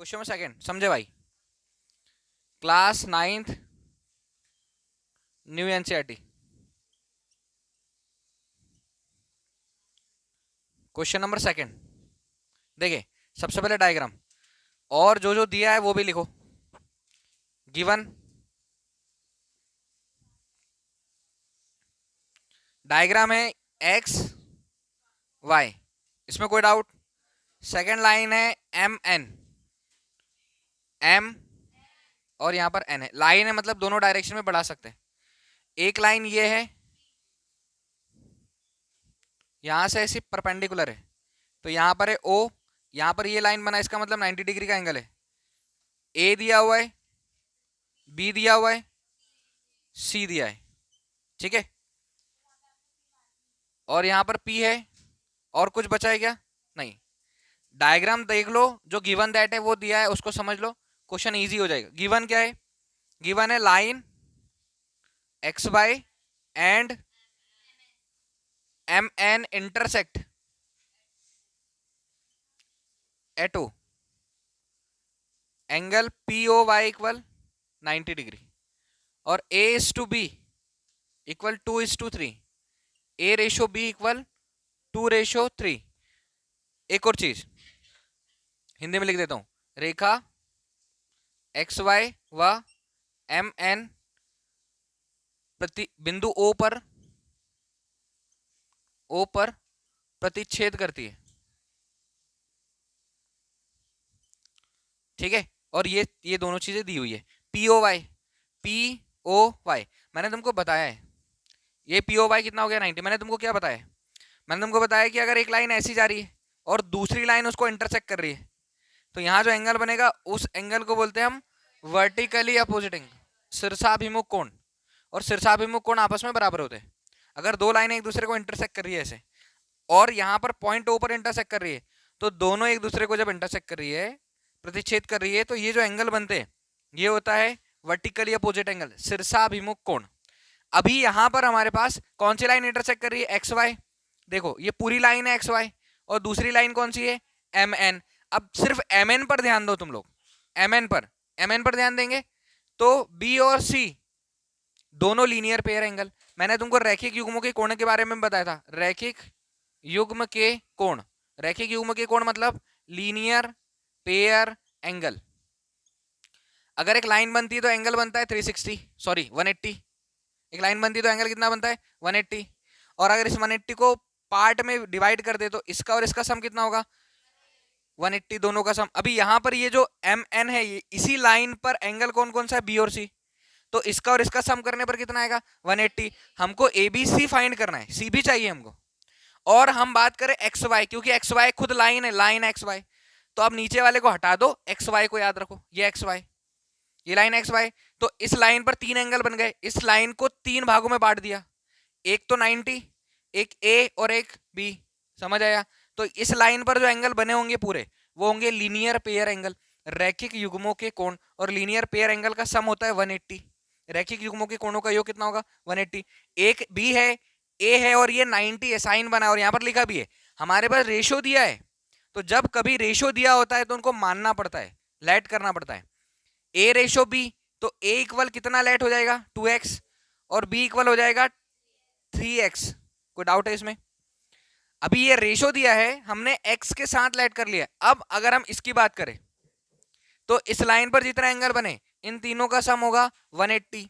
Question number second समझे भाई। Class 9th new NCERT. Question number second देखिए, सबसे पहले डायग्राम और जो जो दिया है वो भी लिखो। गिवन डायग्राम है एक्स वाई, इसमें कोई डाउट। सेकंड लाइन है एम एन, एम और यहां पर एन है। लाइन है मतलब दोनों डायरेक्शन में बढ़ा सकते हैं। एक लाइन ये है, यहां से ऐसी परपेंडिकुलर है, तो यहां पर है ओ, यहां पर ये लाइन बना, इसका मतलब 90 डिग्री का एंगल है। ए दिया हुआ है, बी दिया हुआ है, सी दिया है, ठीक है। और यहां पर पी है, और कुछ बचा है क्या? नहीं। डायग्राम देख लो, जो गिवन दैट है वो दिया है उसको समझ लो, क्वेश्चन इजी हो जाएगा। गिवन क्या है? गिवन है line X Y and M N intersect at O, angle P O Y equal 90 degree, और A is to be equal 2:3, A ratio B equal 2:3। एक और चीज हिंदी में लिख देता हूं, रेखा एक्स वाई व एम एन प्रति बिंदु ओ पर प्रतिच्छेद करती है, ठीक है। और ये दोनों चीजें दी हुई है। पी ओ वाई मैंने तुमको बताया है, ये पी ओ वाई कितना हो गया 90। मैंने तुमको क्या बताया? मैंने तुमको बताया कि अगर एक लाइन ऐसी जा रही है और दूसरी लाइन उसको इंटरसेक्ट कर रही है, तो यहां जो एंगल बनेगा उस एंगल को बोलते हैं हम वर्टिकली अपोजिट एंगल, शीर्षाभिमुख कोण। और शीर्षाभिमुख कोण आपस में बराबर होते हैं। अगर दो लाइनें एक दूसरे को इंटरसेक्ट कर रही है ऐसे, और यहां पर पॉइंट ओ पर इंटरसेक्ट कर रही है, तो दोनों एक दूसरे को जब इंटरसेक्ट कर रही है, प्रतिच्छेद कर रही है, तो ये जो एंगल बनते हैं ये होता है वर्टिकली अपोजिट एंगल, शीर्षाभिमुख कोण। अभी यहां पर हमारे पास कौन सी लाइन इंटरसेक्ट कर रही है? X Y. देखो ये पूरी लाइन है एक्स वाई, और दूसरी लाइन कौन सी है? M N. अब सिर्फ एम एन पर ध्यान दो तुम लोग, एम एन पर ध्यान देंगे तो बी और सी दोनों लीनियर पेयर एंगल। मैंने तुमको रैखिक युग्मों के कोण के बारे में बताया था, रैखिक युग्म के कोण। रैखिक युग्म के कोण मतलब लीनियर पेयर एंगल। अगर एक लाइन बनती है तो एंगल बनता है 360, सॉरी 180। एक लाइन बनती है तो एंगल कितना बनता है? 180। और अगर इस 180 को पार्ट में डिवाइड कर दे तो इसका और इसका सम कितना होगा? 180, दोनों का सम। अभी यहां पर ये जो एम एन है, इसी लाइन पर एंगल कौन कौन सा है? बी और सी। तो इसका और इसका सम करने पर कितना आएगा? 180। हमको ए बी सी फाइंड करना है, सी भी चाहिए हमको। और हम बात करें एक्स वाई, क्योंकि एक्स वाई खुद लाइन है, लाइन एक्स वाई। तो अब नीचे वाले को हटा दो, एक्स वाई को याद रखो, ये एक्स वाई, ये लाइन एक्स वाई। तो इस लाइन पर तीन एंगल बन गए, इस लाइन को तीन भागों में बांट दिया, एक तो 90, एक ए और एक बी। समझ आया? तो इस लाइन पर जो एंगल बने होंगे पूरे, वो होंगे लीनियर पेयर एंगल, रैखिक युग्मों के कोण। और लीनियर पेयर एंगल का सम होता है 180। रैखिक युग्मों के कोणों का योग कितना होगा? 180। एक बी है, ए है, और ये 90 है, साइन बना और यहां पर लिखा भी है। हमारे पास रेशो दिया है, तो जब कभी रेशो दिया होता है तो उनको मानना पड़ता है, लेट करना पड़ता है। ए रेशो बी, तो ए इक्वल कितना लेट हो जाएगा? 2x, और बी इक्वल हो जाएगा 3x। कोई डाउट है इसमें? अभी ये रेशो दिया है, हमने x के साथ लेट कर लिया। अब अगर हम इसकी बात करें तो इस लाइन पर जितना एंगल बने इन तीनों का सम होगा 180।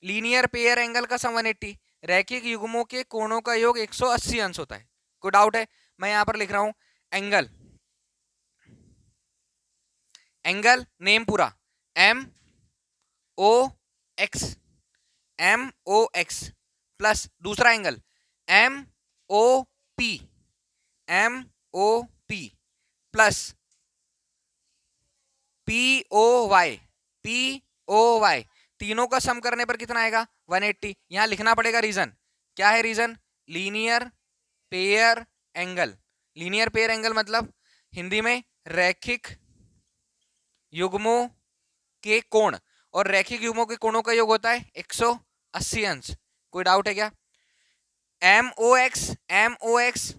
लीनियर पेयर एंगल का सम 180। रैखिक युग्मों के कोणों का योग 180 अंश होता है। कोई डाउट है? मैं यहां पर लिख रहा हूं एंगल, एंगल नेम पूरा M O X, M O X, plus दूसरा angle M O P, M O P, plus P O Y, P O Y. तीनों का सम करने पर कितना आएगा? 180। यहां लिखना पड़ेगा रीजन। क्या है reason? Linear pair angle. Linear pair angle मतलब हिंदी में रैखिक युग्मों के कोण, और रैखिक युग्मों के कोणों का योग होता है 180 अंश। कोई डाउट है क्या? M O X, M O X,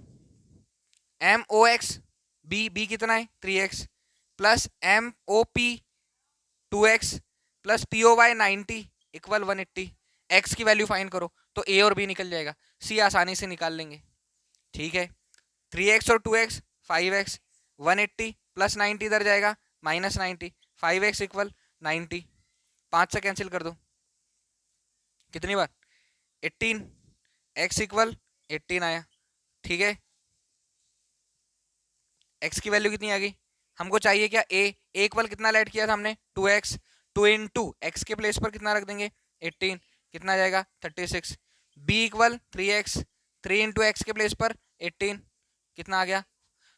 M O X, B, B कितना है? 3x, plus M O P 2x plus P O Y 90 equal 180। X की वैल्यू फाइंड करो तो ए और बी निकल जाएगा, सी आसानी से निकाल लेंगे। ठीक है, 3x और 2x 5x, 180 प्लस 90 इधर जाएगा माइनस 90, 5x इक्वल 90, 5 से कैंसिल कर दो, कितनी बार 18, x इक्वल 18 आया। ठीक है, x की वैल्यू कितनी आ गई, हमको चाहिए क्या a इक्वल कितना ऐड किया था हमने 2x, 2 इंटू एक्स के प्लेस पर कितना रख देंगे 18, कितना आ जाएगा 36, b equal 3x, 3 into x के प्लेस पर 18, कितना आ गया,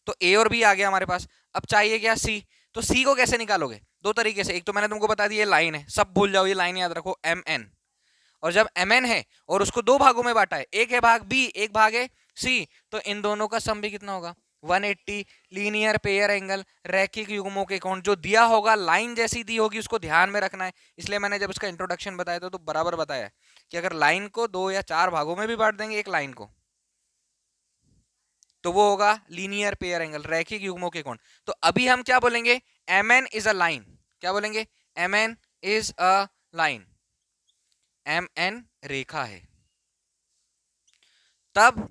तो a और b आ गया हमारे पास। अब चाहिए क्या c, तो c को कैसे निकालोगे, दो तरीके से, एक तो मैंने तुमको बता दिया लाइन है, सब भूल जाओ, ये लाइन याद रखो mn, और जब mn है और उसको दो भागों में बांटा है, एक है भाग b एक भाग है c, तो इन दोनों का सम भी कितना होगा 180। लीनियर पेयर एंगल, रैखिक युग्मों के कोण, जो दिया होगा लाइन जैसी दी होगी उसको ध्यान में रखना है, इसलिए मैंने जब उसका इंट्रोडक्शन बताया था तो बराबर बताया कि अगर लाइन को 2 या 4 भागों में भी बांट देंगे एक लाइन को, तो वो होगा लीनियर पेयर एंगल, रैखिक युग्मों के कोण। तो अभी हम क्या बोलेंगे, mn इज अ लाइन, क्या बोलेंगे, mn is a line, mn रेखा है। तब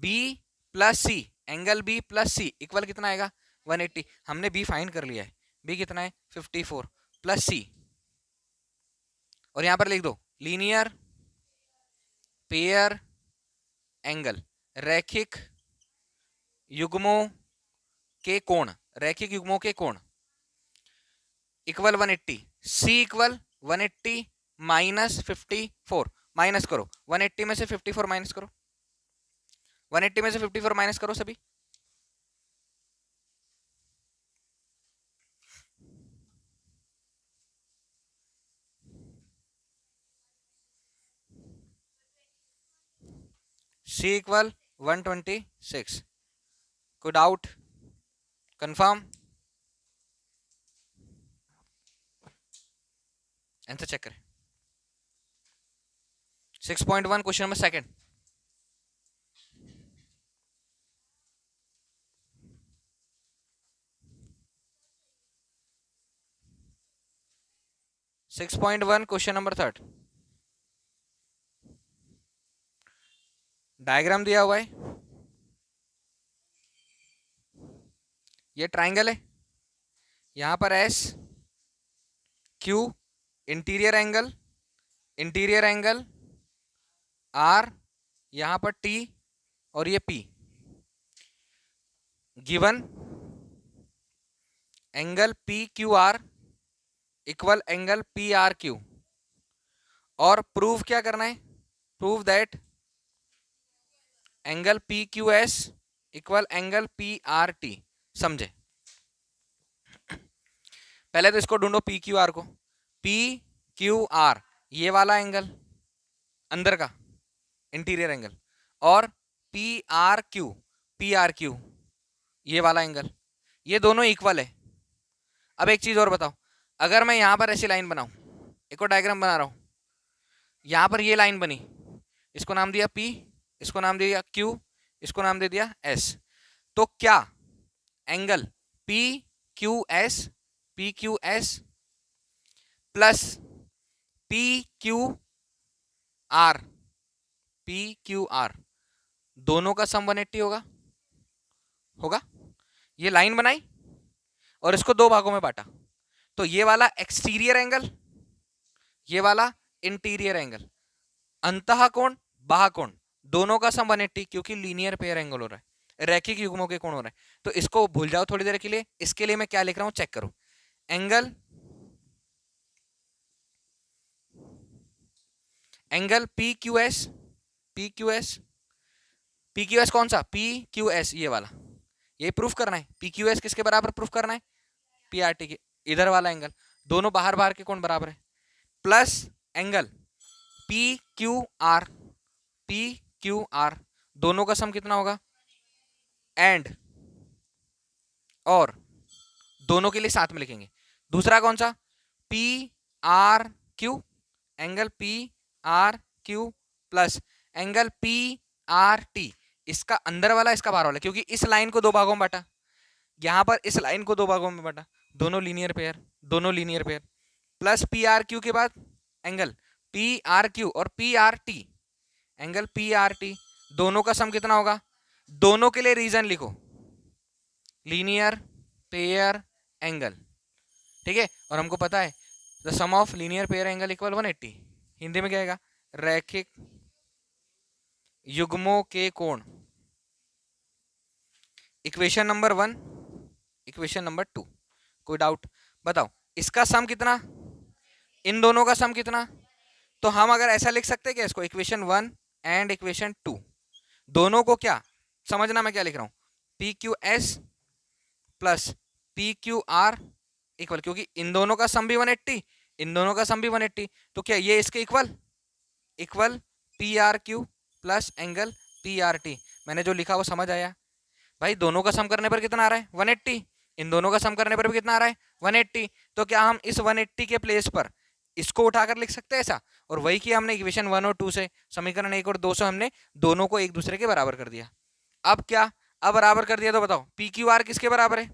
b प्लस सी, एंगल b प्लस सी इक्वल कितना आएगा 180, हमने b फाइंड कर लिया है, b कितना है 54 प्लस सी, और यहां पर लिख दो लीनियर पेयर एंगल, रैखिक युग्मों के कोण, रैखिक युग्मों के कोण इक्वल 180, सी इक्वल 180 माइनस 54, माइनस करो 180 में से 54 माइनस करो, 180 में से 54 माइनस करो सभी, C इक्वल 126, कोई डाउट, कंफर्म, आंसर चेक करें। 6.1 question number second, six point one question number third, diagram दिया हुआ है, ये ट्राइंगल है, यहां पर S Q interior angle, interior angle R, यहां पर टी और ये P, given angle P Q R equal angle P R Q, और प्रूव क्या करना है, prove that angle P Q S equal angle P R T. समझे, पहले तो इसको ढूंढो पी क्यू आर को, पी क्यू आर ये वाला एंगल अंदर का इंटीरियर एंगल, और पी आर क्यू ये वाला एंगल, ये दोनों इक्वल है। अब एक चीज और बताओ, अगर मैं यहां पर ऐसी लाइन बनाऊं, एक और डायग्राम बना रहा हूं, यहां पर ये लाइन बनी, इसको नाम दिया P, इसको नाम दे दिया Q, इसको नाम दे दिया S, तो क्या angle P Q S plus P Q are दोनों का सम 180 होगा, होगा? ये लाइन बनाई और इसको दो भागों में बांटा, तो ये वाला एक्सटीरियर एंगल, ये वाला इंटीरियर एंगल, अंतः कोण बाह्य कोण दोनों का सम 180, क्योंकि लीनियर पेयर एंगल हो रहा है, रैखिक युग्मों के कोण हो रहा है। तो इसको भूल जाओ थोड़ी देर के लिए, इसके लिए मैं क्या लिख रहा हूं चेक करो, एंगल पी क्यू एस कौन सा, पी क्यू एस ये वाला, ये प्रूफ करना है, पी क्यू एस किसके बराबर प्रूफ करना है, पी आर टी के, इधर वाला एंगल, दोनों बाहर बाहर के कोण बराबर है, plus angle P Q are दोनों का सम कितना होगा, एंड और दोनों के लिए साथ में लिखेंगे, दूसरा कौन सा P R Q, angle P R Q plus angle P R T, इसका अंदर वाला इसका बाहर वाला, क्योंकि इस लाइन को दो भागों में बांटा, यहां पर इस लाइन को दो भागों में बांटा, दोनों लीनियर पेयर, दोनों linear pair, plus P R Q के बाद एंगल पी आर क्यू और P R T, angle P R T, दोनों का सम कितना होगा? दोनों के लिए रीजन लिखो, लीनियर पेयर एंगल, ठीक है। और हमको पता है the sum of linear pair angle equal 180, Hindi में क्या आएगा? रैखिक युग्मों के कोण। इक्वेशन नंबर 1, इक्वेशन नंबर 2, कोई डाउट? बताओ इसका सम कितना, इन दोनों का सम कितना? तो हम अगर ऐसा लिख सकते हैं क्या इसको, इक्वेशन 1 एंड इक्वेशन 2, दोनों को क्या समझना मैं क्या लिख रहा हूं, P Q S plus P Q R equal, क्योंकि इन दोनों का सम भी 180, इन दोनों का सम भी 180, तो क्या ये इसके equal, equal P R Q plus angle P R T. मैंने जो लिखा वो समझ आया भाई? दोनों का सम करने पर कितना आ रहा है? 180, इन दोनों का सम करने पर भी कितना आ रहा है? 180। तो क्या हम इस 180 के प्लेस पर इसको उठाकर लिख सकते हैं ऐसा? और वही किया हमने इक्वेशन 1 और 2 से, समीकरण 1 और 2 से हमने दोनों को एक दूसरे के बराबर कर दिया। अब क्या, अब बराबर कर दिया तो बताओ पी क्यू आर किसके बराबर है?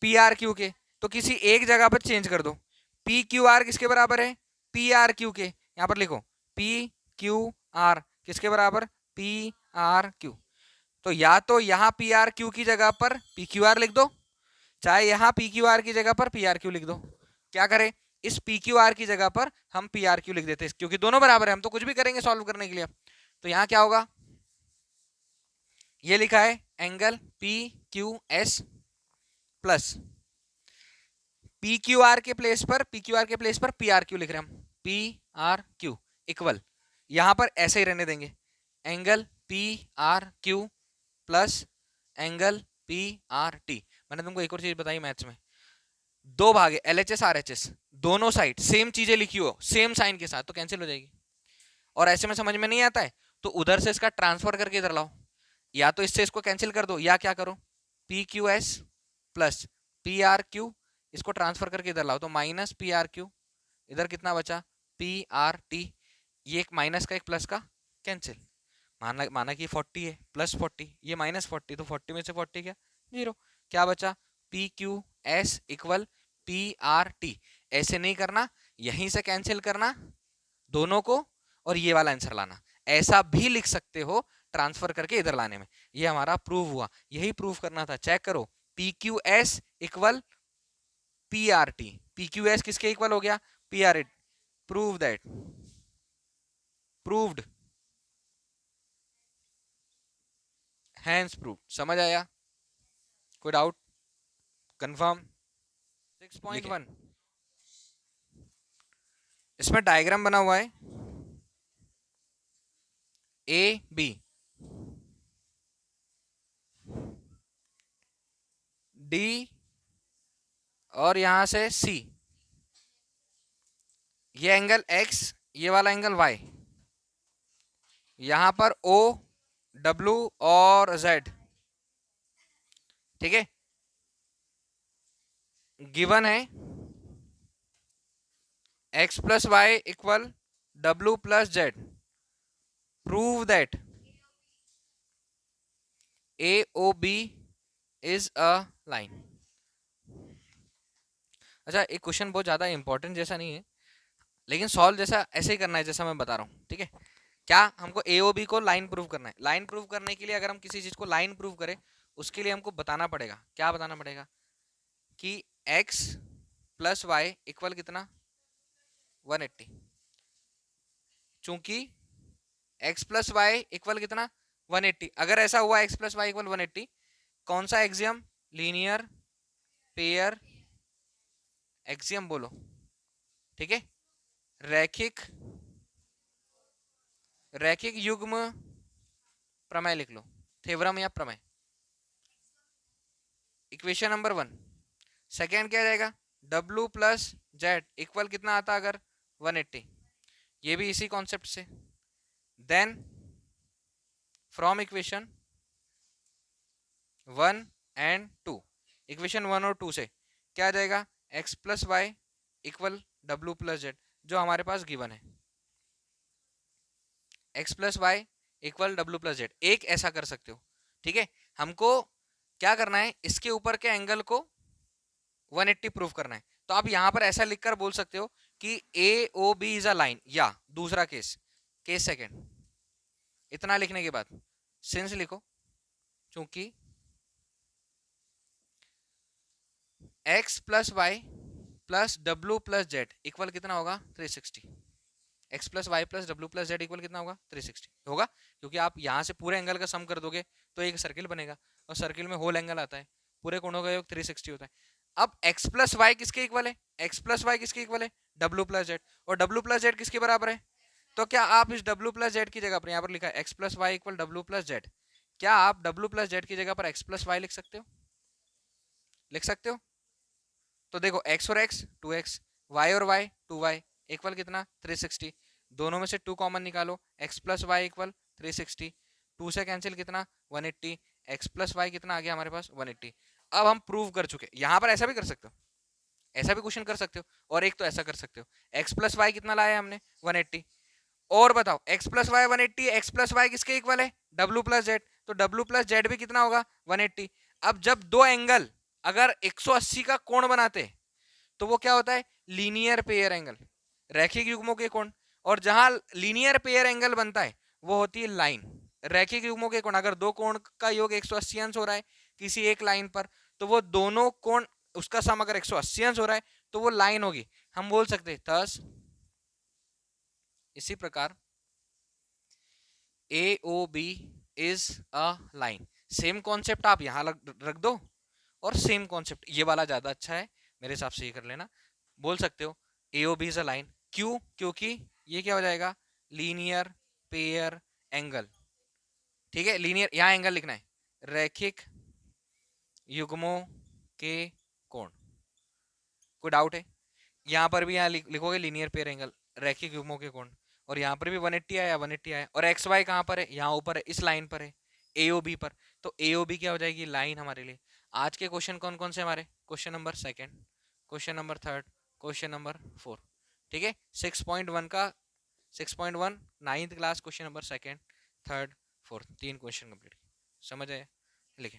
पी आर क्यू के। तो किसी एक जगह पर चेंज कर दो, पी क्यू आर किसके बराबर है? पी आर क्यू के। यहां पर लिखो पी क्यू आर किसके बराबर? P R Q. तो या तो यहां पी आर क्यू की जगह पर पी क्यू आर लिख दो, चाहे यहां पी क्यू आर की जगह पर पी आर क्यू लिख दो। क्या करें, इस पी क्यू आर की जगह पर हम पी आर क्यू लिख देते हैं, क्योंकि दोनों बराबर है, हम तो कुछ भी करेंगे सॉल्व करने के लिए। तो यहां क्या होगा, ये लिखा है angle P Q S plus P Q are के प्लेस पर, पी क्यू आर के प्लेस पर पी आर क्यू लिख रहे हैं हम, पी आर क्यू इक्वल, यहां पर ऐसे ही रहने देंगे, angle P R Q plus angle P R T. मैंने तुमको एक और चीज बताई मैथ्स में, दो भागे L H S R H S, दोनों साइड सेम चीजें लिखी हो सेम साइन के साथ तो कैंसिल हो जाएगी। और ऐसे में समझ में नहीं आता है तो उधर से इसका ट्रांसफर करके इधर लाओ, या तो इससे इसको कैंसिल कर दो, या क्या करो, P Q S plus P R Q, इसको ट्रांसफर करके इधर लाओ तो माइनस पी आर क्यू, इधर कितना बचा? P R T. ये एक माइनस का एक प्लस का कैंसिल, माना माना कि 40 है, प्लस 40, ये माइनस 40, तो 40 में से 40 क्या? 0। क्या बचा? P Q S equal P R T. ऐसे नहीं करना, यहीं से कैंसिल करना दोनों को और ये वाला आंसर लाना, ऐसा भी लिख सकते हो ट्रांसफर करके इधर लाने में। ये हमारा प्रूव हुआ, यही प्रूव करना था। चेक करो, P Q S equal P R T, P Q S किसके इक्वल हो गया? P R T. Prove that, proved, hence prove. समझ आया? कोई डाउट? कंफर्म? 6.1 इसमें डायग्राम बना हुआ है, ए बी डी और यहां से सी, ये एंगल एक्स, ये वाला एंगल वाई, यहां पर ओ डब्ल्यू और जेड, ठीक है। गिवन है x प्लस वाई इक्वल डब्ल्यू plus z, prove that A O B is a line. अच्छा, एक क्वेश्चन बहुत ज्यादा इंपॉर्टेंट जैसा नहीं है, लेकिन सॉल्व जैसा ऐसे ही करना है जैसा मैं बता रहा हूँ, ठीक है। क्या हमको एओबी को लाइन प्रूव करना है। लाइन प्रूव करने के लिए अगर हम किसी चीज को लाइन प्रूव करें, उसके लिए हमको बताना पड़ेगा, क्या बताना पड़ेगा, कि x प्लस वाई इक्वल कितना? 180। चूंकि x प्लस वाई इक्वल कितना? 180। अगर ऐसा हुआ x प्लस वाई इक्वल 180, कौन सा एक्सियम? लीनियर पेयर एक्सियम बोलो, ठीक है। रैखिक, रैखिक युग्म प्रमेय लिख लो, थेवरम या प्रमेय। Equation number 1। सेकेंड क्या जाएगा? W प्लस जेड इक्वल कितना आता अगर? 180। ये भी इसी कॉन्सेप्ट से। Then from equation 1 and 2, equation 1 और 2 से क्या आ जाएगा? x प्लस वाई इक्वल डब्ल्यू प्लस जेड, जो हमारे पास गिवन है, x प्लस वाई इक्वल डब्ल्यू प्लस जेड। एक ऐसा कर सकते हो, ठीक है। हमको क्या करना है, इसके ऊपर के एंगल को 180 प्रूव करना है। तो आप यहां पर ऐसा लिखकर बोल सकते हो कि A O B is a line, या दूसरा केस, केस सेकेंड, इतना लिखने के बाद सिंस लिखो, चूंकि x प्लस वाई प्लस डब्ल्यू प्लस जेड इक्वल कितना होगा 360, x प्लस वाई प्लस डब्ल्यू प्लस जेड इक्वल कितना होगा 360 होगा, क्योंकि आप यहाँ से पूरे एंगल का सम कर दोगे तो एक सर्किल बनेगा, और सर्किल में होल एंगल आता है, पूरे कोणों का योग 360 होता है। अब x प्लस वाई किसके इक्वल है, x प्लस वाई किसके इक्वल है, डब्ल्यू प्लस जेड, और डब्ल्यू प्लस जेड किसके बराबर है, तो क्या आप इस डब्ल्यू प्लस जेड की जगह पर, यहाँ पर लिखा है x प्लस वाई इक्वल डब्ल्यू प्लस जेड, क्या आप डब्ल्यू प्लस जेड की जगह पर x प्लस वाई लिख सकते हो, लिख सकते हो? तो देखो x और x 2x, y और y 2y इक्वल कितना 360, दोनों में से 2 कॉमन निकालो, x प्लस वाई इक्वल 360, 2 से कैंसिल कितना 180, x प्लस वाई कितना आ गया हमारे पास 180। अब हम प्रूव कर चुके, यहां पर ऐसा भी कर सकते हो, ऐसा भी क्वेश्चन कर सकते हो, और एक तो ऐसा कर सकते हो, x प्लस वाई कितना लाया हमने 180, और बताओ x plus y 180, x plus y किसके इक्वल है w प्लस जेड, तो w प्लस जेड भी कितना होगा 180। अब जब दो एंगल अगर 180 का कोण बनाते तो वो क्या होता है लीनियर पेयर एंगल, रैखिक युग्मों के कोण, और जहां लीनियर पेयर एंगल बनता है वो होती है लाइन। रैखिक युग्मों के कोण, अगर दो कोण का योग 180 अंश हो रहा है किसी एक लाइन पर, तो वो दोनों कोण उसका सम अगर 180 अंश हो रहा है तो वो लाइन होगी, हम बोल सकते हैं थस इसी प्रकार A O B is a line. Same concept आप यहां रख दो, और सेम कॉन्सेप्ट ये वाला ज्यादा अच्छा है मेरे हिसाब से, ये कर लेना, बोल सकते हो A O B is a line, क्यों, क्योंकि ये क्या हो जाएगा लीनियर पेयर एंगल, ठीक है, लीनियर, यहां एंगल लिखना है रैखिक युग्मों के कोण, कोई डाउट है? यहाँ पर भी यहाँ लिखोगे लीनियर पेयर एंगल रैखिक युग्मों के कोण, और यहाँ पर भी 180 आया 180 आया, और एक्स वाई कहाँ पर है, यहाँ ऊपर है, इस लाइन पर है एओबी पर, तो एओबी क्या हो जाएगी लाइन हमारे लिए। आज के क्वेश्चन कौन कौन से हमारे, question number second, question number third, question number four, ठीक है, 6.1 का 6.1 ninth class question number second third fourth, 3 question complete, समझ आए, लिखे।